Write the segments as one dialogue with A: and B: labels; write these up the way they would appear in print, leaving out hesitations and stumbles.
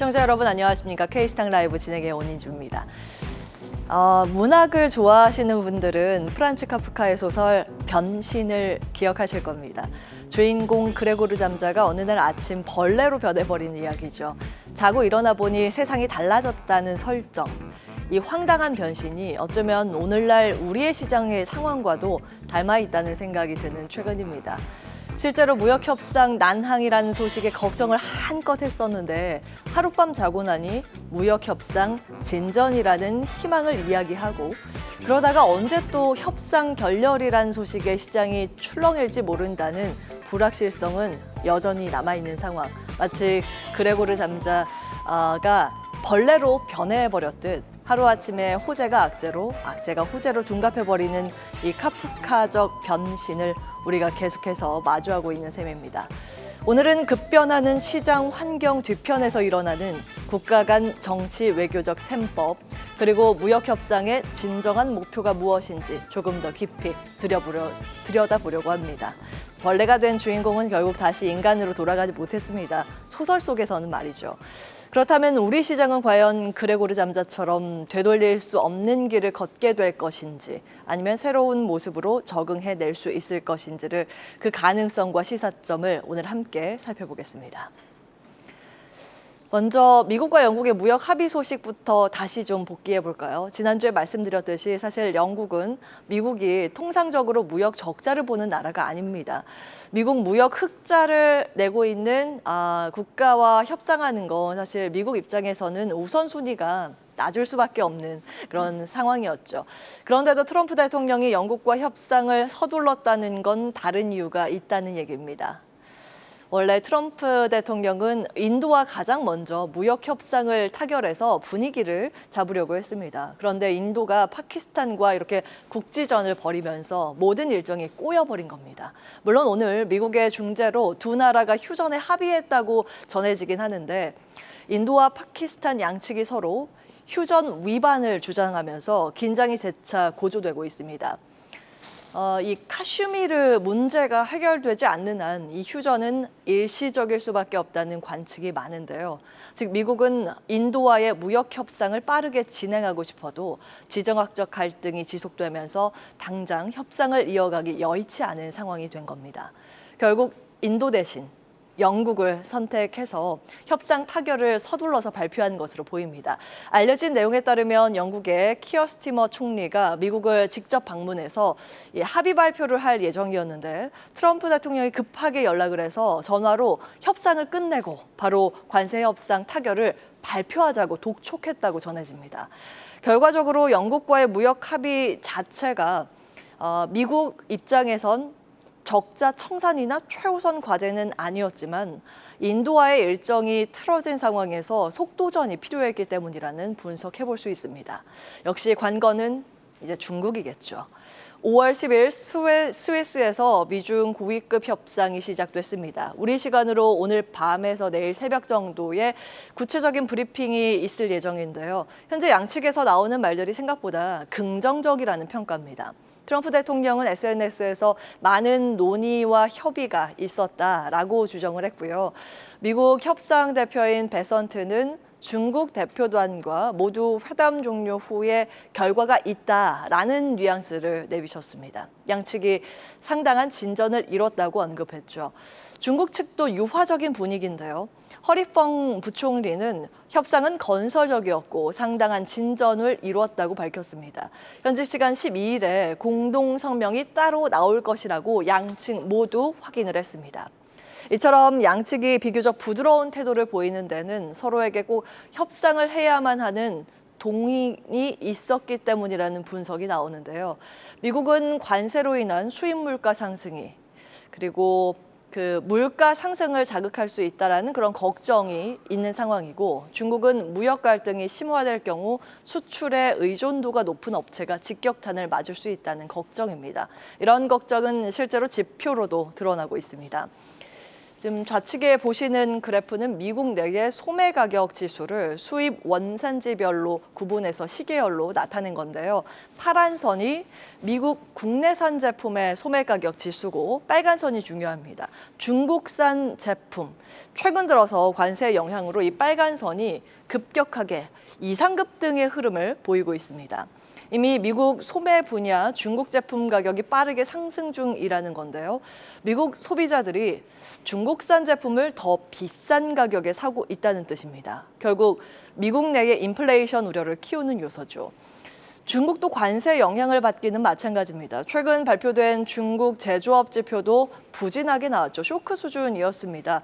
A: 시청자 여러분 안녕하십니까? K스타 라이브 진행의 원인주입니다. 문학을 좋아하시는 분들은 프란츠 카프카의 소설 변신을 기억하실 겁니다. 주인공 그레고르 잠자가 어느 날 아침 벌레로 변해버린 이야기죠. 자고 일어나 보니 세상이 달라졌다는 설정. 이 황당한 변신이 어쩌면 오늘날 우리의 시장의 상황과도 닮아 있다는 생각이 드는 최근입니다. 실제로 무역협상 난항이라는 소식에 걱정을 한껏 했었는데 하룻밤 자고 나니 무역협상 진전이라는 희망을 이야기하고 그러다가 언제 또 협상 결렬이라는 소식에 시장이 출렁일지 모른다는 불확실성은 여전히 남아있는 상황. 마치 그레고르 잠자가 벌레로 변해버렸듯 하루아침에 호재가 악재로, 악재가 호재로 둔갑해버리는 이 카프카적 변신을 우리가 계속해서 마주하고 있는 셈입니다. 오늘은 급변하는 시장 환경 뒤편에서 일어나는 국가 간 정치 외교적 셈법, 그리고 무역협상의 진정한 목표가 무엇인지 조금 더 깊이 들여다보려고 합니다. 벌레가 된 주인공은 결국 다시 인간으로 돌아가지 못했습니다. 소설 속에서는 말이죠. 그렇다면 우리 시장은 과연 그레고르 잠자처럼 되돌릴 수 없는 길을 걷게 될 것인지 아니면 새로운 모습으로 적응해낼 수 있을 것인지를 그 가능성과 시사점을 오늘 함께 살펴보겠습니다. 먼저 미국과 영국의 무역 합의 소식부터 다시 좀 복귀해 볼까요? 지난주에 말씀드렸듯이 사실 영국은 미국이 통상적으로 무역 적자를 보는 나라가 아닙니다. 미국 무역 흑자를 내고 있는 국가와 협상하는 건 사실 미국 입장에서는 우선순위가 낮을 수밖에 없는 그런 상황이었죠. 그런데도 트럼프 대통령이 영국과 협상을 서둘렀다는 건 다른 이유가 있다는 얘기입니다. 원래 트럼프 대통령은 인도와 가장 먼저 무역 협상을 타결해서 분위기를 잡으려고 했습니다. 그런데 인도가 파키스탄과 이렇게 국지전을 벌이면서 모든 일정이 꼬여버린 겁니다. 물론 오늘 미국의 중재로 두 나라가 휴전에 합의했다고 전해지긴 하는데 인도와 파키스탄 양측이 서로 휴전 위반을 주장하면서 긴장이 재차 고조되고 있습니다. 이 카슈미르 문제가 해결되지 않는 한 이 휴전은 일시적일 수밖에 없다는 관측이 많은데요. 즉 미국은 인도와의 무역 협상을 빠르게 진행하고 싶어도 지정학적 갈등이 지속되면서 당장 협상을 이어가기 여의치 않은 상황이 된 겁니다. 결국 인도 대신 영국을 선택해서 협상 타결을 서둘러서 발표한 것으로 보입니다. 알려진 내용에 따르면 영국의 키어 스티머 총리가 미국을 직접 방문해서 합의 발표를 할 예정이었는데 트럼프 대통령이 급하게 연락을 해서 전화로 협상을 끝내고 바로 관세 협상 타결을 발표하자고 독촉했다고 전해집니다. 결과적으로 영국과의 무역 합의 자체가 미국 입장에선 적자 청산이나 최우선 과제는 아니었지만 인도와의 일정이 틀어진 상황에서 속도전이 필요했기 때문이라는 분석해 볼 수 있습니다. 역시 관건은 이제 중국이겠죠. 5월 10일 스위스에서 미중 고위급 협상이 시작됐습니다. 우리 시간으로 오늘 밤에서 내일 새벽 정도에 구체적인 브리핑이 있을 예정인데요. 현재 양측에서 나오는 말들이 생각보다 긍정적이라는 평가입니다. 트럼프 대통령은 SNS에서 많은 논의와 협의가 있었다라고 주장을 했고요. 미국 협상 대표인 베선트는 중국 대표단과 모두 회담 종료 후에 결과가 있다라는 뉘앙스를 내비쳤습니다. 양측이 상당한 진전을 이뤘다고 언급했죠. 중국 측도 유화적인 분위기인데요. 허리펑 부총리는 협상은 건설적이었고 상당한 진전을 이루었다고 밝혔습니다. 현지 시간 12일에 공동 성명이 따로 나올 것이라고 양측 모두 확인을 했습니다. 이처럼 양측이 비교적 부드러운 태도를 보이는 데는 서로에게 꼭 협상을 해야만 하는 동의이 있었기 때문이라는 분석이 나오는데요. 미국은 관세로 인한 수입 물가 상승이 그리고 그 물가 상승을 자극할 수 있다라는 그런 걱정이 있는 상황이고 중국은 무역 갈등이 심화될 경우 수출의 의존도가 높은 업체가 직격탄을 맞을 수 있다는 걱정입니다. 이런 걱정은 실제로 지표로도 드러나고 있습니다. 지금 좌측에 보시는 그래프는 미국 내의 소매 가격 지수를 수입 원산지별로 구분해서 시계열로 나타낸 건데요. 파란 선이 미국 국내산 제품의 소매 가격 지수고 빨간 선이 중요합니다. 중국산 제품. 최근 들어서 관세 영향으로 이 빨간 선이 급격하게 이상급등의 흐름을 보이고 있습니다. 이미 미국 소매 분야 중국 제품 가격이 빠르게 상승 중이라는 건데요. 미국 소비자들이 중국산 제품을 더 비싼 가격에 사고 있다는 뜻입니다. 결국 미국 내의 인플레이션 우려를 키우는 요소죠. 중국도 관세 영향을 받기는 마찬가지입니다. 최근 발표된 중국 제조업 지표도 부진하게 나왔죠. 쇼크 수준이었습니다.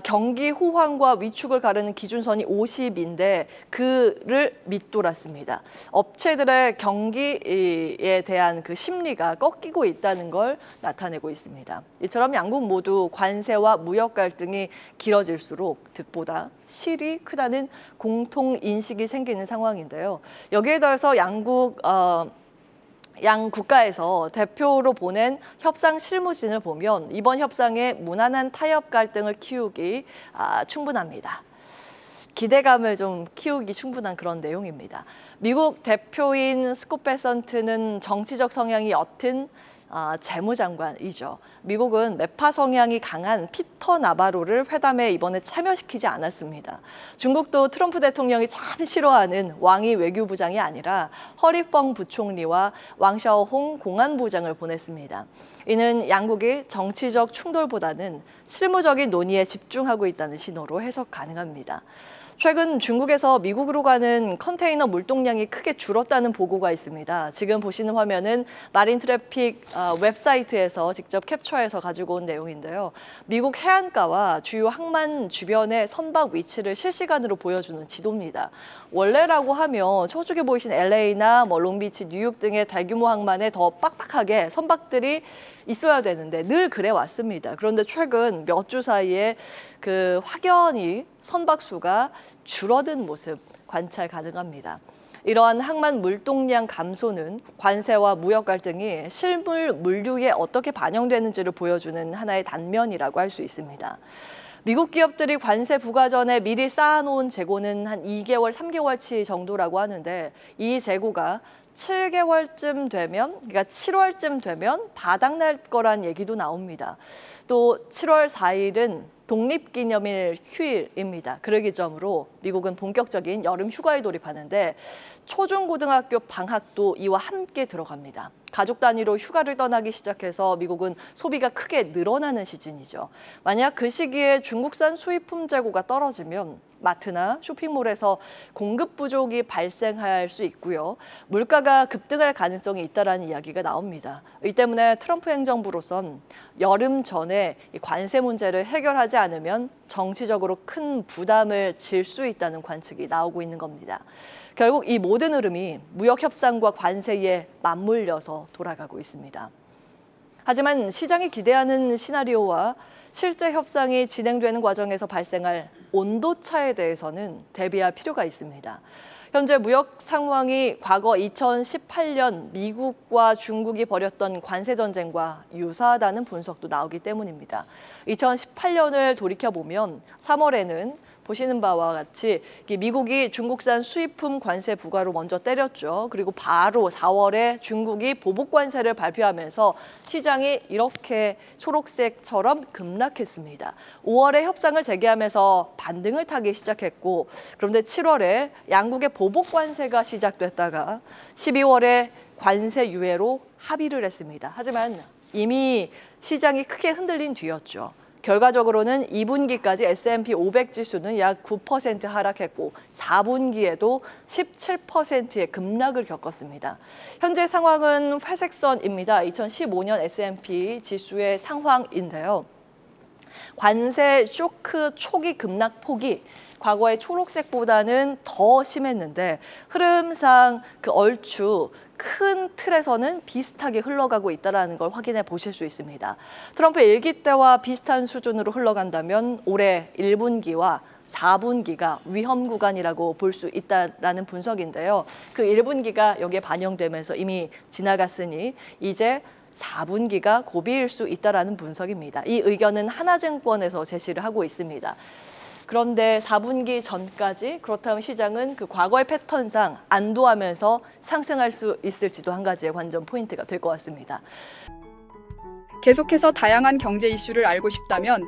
A: 경기 호황과 위축을 가르는 기준선이 50인데 그를 밑돌았습니다. 업체들의 경기에 대한 그 심리가 꺾이고 있다는 걸 나타내고 있습니다. 이처럼 양국 모두 관세와 무역 갈등이 길어질수록 득보다 실이 크다는 공통 인식이 생기는 상황인데요. 여기에 더해서 양 국가에서 대표로 보낸 협상 실무진을 보면 이번 협상에 무난한 타협 갈등을 키우기 충분합니다. 기대감을 좀 키우기 충분한 그런 내용입니다. 미국 대표인 스콧 베선트는 정치적 성향이 옅은 재무장관이죠. 미국은 매파 성향이 강한 피터 나바로를 회담에 이번에 참여시키지 않았습니다. 중국도 트럼프 대통령이 참 싫어하는 왕이 외교부장이 아니라 허리펑 부총리와 왕샤오홍 공안부장을 보냈습니다. 이는 양국이 정치적 충돌보다는 실무적인 논의에 집중하고 있다는 신호로 해석 가능합니다. 최근 중국에서 미국으로 가는 컨테이너 물동량이 크게 줄었다는 보고가 있습니다. 지금 보시는 화면은 마린 트래픽 웹사이트에서 직접 캡처해서 가지고 온 내용인데요. 미국 해안가와 주요 항만 주변의 선박 위치를 실시간으로 보여주는 지도입니다. 원래라고 하면 저쪽에 보이신 LA나 롱비치, 뉴욕 등의 대규모 항만에 더 빡빡하게 선박들이 있어야 되는데 늘 그래 왔습니다. 그런데 최근 몇 주 사이에 그 확연히 선박 수가 줄어든 모습 관찰 가능합니다. 이러한 항만 물동량 감소는 관세와 무역 갈등이 실물 물류에 어떻게 반영되는지를 보여주는 하나의 단면이라고 할 수 있습니다. 미국 기업들이 관세 부과 전에 미리 쌓아놓은 재고는 한 2개월, 3개월치 정도라고 하는데 이 재고가 7개월쯤 되면, 그러니까 7월쯤 되면 바닥날 거란 얘기도 나옵니다. 또 7월 4일은 독립기념일 휴일입니다. 그 기점으로 미국은 본격적인 여름 휴가에 돌입하는데 초중고등학교 방학도 이와 함께 들어갑니다. 가족 단위로 휴가를 떠나기 시작해서 미국은 소비가 크게 늘어나는 시즌이죠. 만약 그 시기에 중국산 수입품 재고가 떨어지면 마트나 쇼핑몰에서 공급 부족이 발생할 수 있고요. 물가가 급등할 가능성이 있다는 이야기가 나옵니다. 이 때문에 트럼프 행정부로선 여름 전에 관세 문제를 해결하지 않으면 정치적으로 큰 부담을 질 수 있다는 관측이 나오고 있는 겁니다. 결국 이 모든 흐름이 무역 협상과 관세에 맞물려서 돌아가고 있습니다. 하지만 시장이 기대하는 시나리오와 실제 협상이 진행되는 과정에서 발생할 온도차에 대해서는 대비할 필요가 있습니다. 현재 무역 상황이 과거 2018년 미국과 중국이 벌였던 관세 전쟁과 유사하다는 분석도 나오기 때문입니다. 2018년을 돌이켜보면 3월에는 보시는 바와 같이 미국이 중국산 수입품 관세 부과로 먼저 때렸죠. 그리고 바로 4월에 중국이 보복 관세를 발표하면서 시장이 이렇게 초록색처럼 급락했습니다. 5월에 협상을 재개하면서 반등을 타기 시작했고, 그런데 7월에 양국의 보복 관세가 시작됐다가 12월에 관세 유예로 합의를 했습니다. 하지만 이미 시장이 크게 흔들린 뒤였죠. 결과적으로는 2분기까지 S&P 500 지수는 약 9% 하락했고 4분기에도 17%의 급락을 겪었습니다. 현재 상황은 회색선입니다. 2015년 S&P 지수의 상황인데요. 관세 쇼크 초기 급락 폭이 과거의 초록색보다는 더 심했는데 흐름상 그 얼추 큰 틀에서는 비슷하게 흘러가고 있다는 걸 확인해 보실 수 있습니다. 트럼프 일기 때와 비슷한 수준으로 흘러간다면 올해 1분기와 4분기가 위험 구간이라고 볼 수 있다는 분석인데요. 그 1분기가 여기에 반영되면서 이미 지나갔으니 이제 4분기가 고비일 수 있다라는 분석입니다. 이 의견은 하나증권에서 제시를 하고 있습니다. 그런데 4분기 전까지 그렇다면 시장은 그 과거의 패턴상 안도하면서 상승할 수 있을지도 한 가지의 관전 포인트가 될 것 같습니다.
B: 계속해서 다양한 경제 이슈를 알고 싶다면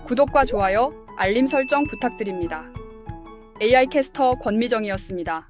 B: 구독과 좋아요, 알림 설정 부탁드립니다. AI 캐스터 권미정이었습니다.